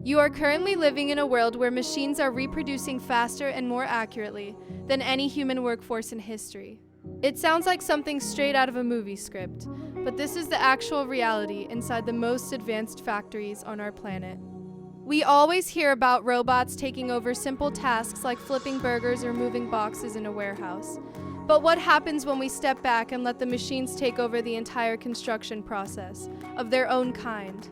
You are currently living in a world where machines are reproducing faster and more accurately than any human workforce in history. It sounds like something straight out of a movie script, but this is the actual reality inside the most advanced factories on our planet. We always hear about robots taking over simple tasks like flipping burgers or moving boxes in a warehouse. But what happens when we step back and let the machines take over the entire construction process of their own kind?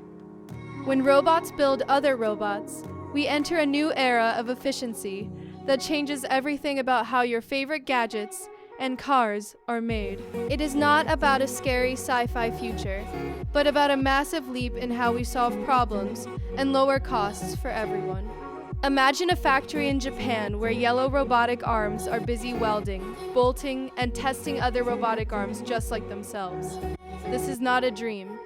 When robots build other robots, we enter a new era of efficiency that changes everything about how your favorite gadgets and cars are made. It is not about a scary sci-fi future, but about a massive leap in how we solve problems and lower costs for everyone. Imagine a factory in Japan where yellow robotic arms are busy welding, bolting, and testing other robotic arms just like themselves. This is not a dream.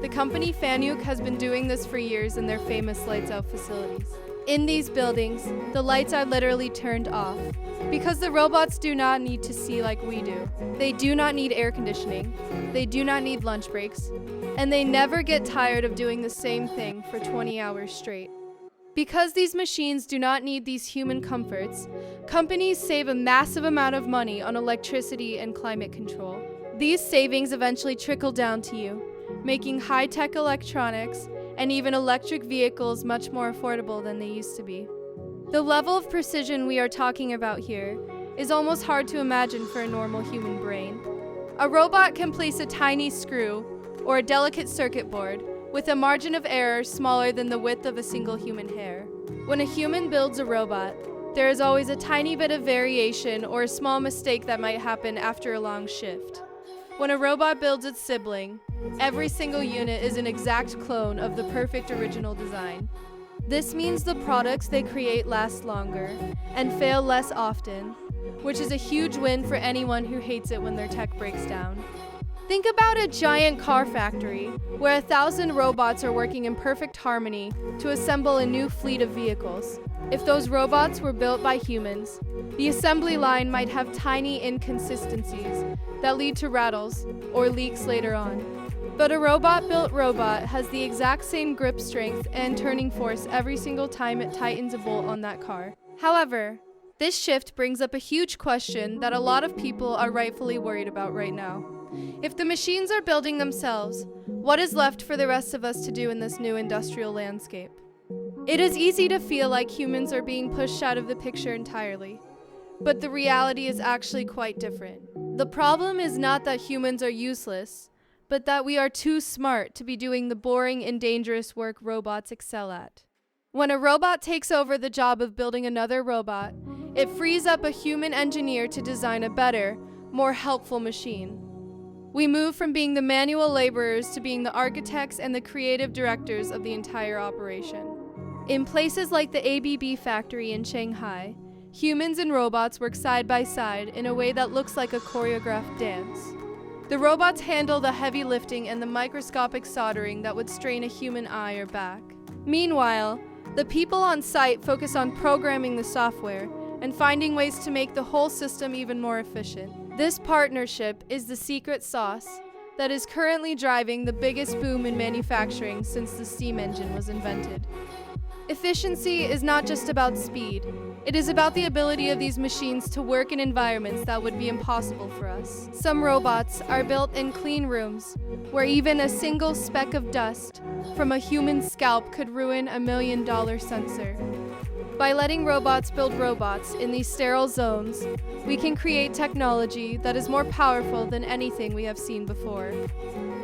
The company Fanuc has been doing this for years in their famous lights out facilities. In these buildings, the lights are literally turned off because the robots do not need to see like we do. They do not need air conditioning, they do not need lunch breaks, and they never get tired of doing the same thing for 20 hours straight. Because these machines do not need these human comforts, companies save a massive amount of money on electricity and climate control. These savings eventually trickle down to you, making high-tech electronics and even electric vehicles much more affordable than they used to be. The level of precision we are talking about here is almost hard to imagine for a normal human brain. A robot can place a tiny screw or a delicate circuit board with a margin of error smaller than the width of a single human hair. When a human builds a robot, there is always a tiny bit of variation or a small mistake that might happen after a long shift. When a robot builds its sibling, every single unit is an exact clone of the perfect original design. This means the products they create last longer and fail less often, which is a huge win for anyone who hates it when their tech breaks down. Think about a giant car factory where 1,000 robots are working in perfect harmony to assemble a new fleet of vehicles. If those robots were built by humans, the assembly line might have tiny inconsistencies that lead to rattles or leaks later on. But a robot-built robot has the exact same grip strength and turning force every single time it tightens a bolt on that car. However, this shift brings up a huge question that a lot of people are rightfully worried about right now. If the machines are building themselves, what is left for the rest of us to do in this new industrial landscape? It is easy to feel like humans are being pushed out of the picture entirely, but the reality is actually quite different. The problem is not that humans are useless, but that we are too smart to be doing the boring and dangerous work robots excel at. When a robot takes over the job of building another robot, it frees up a human engineer to design a better, more helpful machine. We move from being the manual laborers to being the architects and the creative directors of the entire operation. In places like the ABB factory in Shanghai, humans and robots work side by side in a way that looks like a choreographed dance. The robots handle the heavy lifting and the microscopic soldering that would strain a human eye or back. Meanwhile, the people on site focus on programming the software and finding ways to make the whole system even more efficient. This partnership is the secret sauce that is currently driving the biggest boom in manufacturing since the steam engine was invented. Efficiency is not just about speed. It is about the ability of these machines to work in environments that would be impossible for us. Some robots are built in clean rooms where even a single speck of dust from a human scalp could ruin $1 million sensor. By letting robots build robots in these sterile zones, we can create technology that is more powerful than anything we have seen before.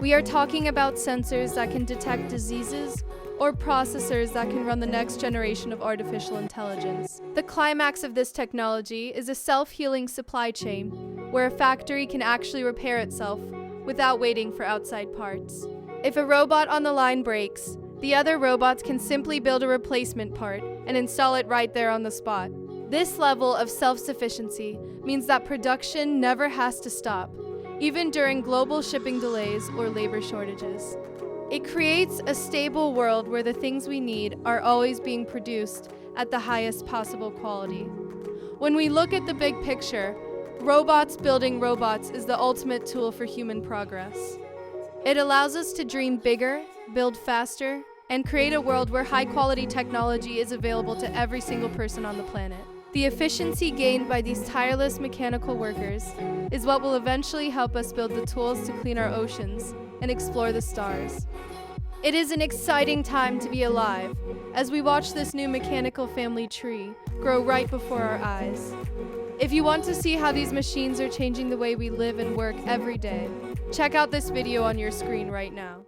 We are talking about sensors that can detect diseases or processors that can run the next generation of artificial intelligence. The climax of this technology is a self-healing supply chain where a factory can actually repair itself without waiting for outside parts. If a robot on the line breaks, the other robots can simply build a replacement part and install it right there on the spot. This level of self-sufficiency means that production never has to stop, even during global shipping delays or labor shortages. It creates a stable world where the things we need are always being produced at the highest possible quality. When we look at the big picture, robots building robots is the ultimate tool for human progress. It allows us to dream bigger, build faster, and create a world where high-quality technology is available to every single person on the planet. The efficiency gained by these tireless mechanical workers is what will eventually help us build the tools to clean our oceans and explore the stars. It is an exciting time to be alive as we watch this new mechanical family tree grow right before our eyes. If you want to see how these machines are changing the way we live and work every day, check out this video on your screen right now.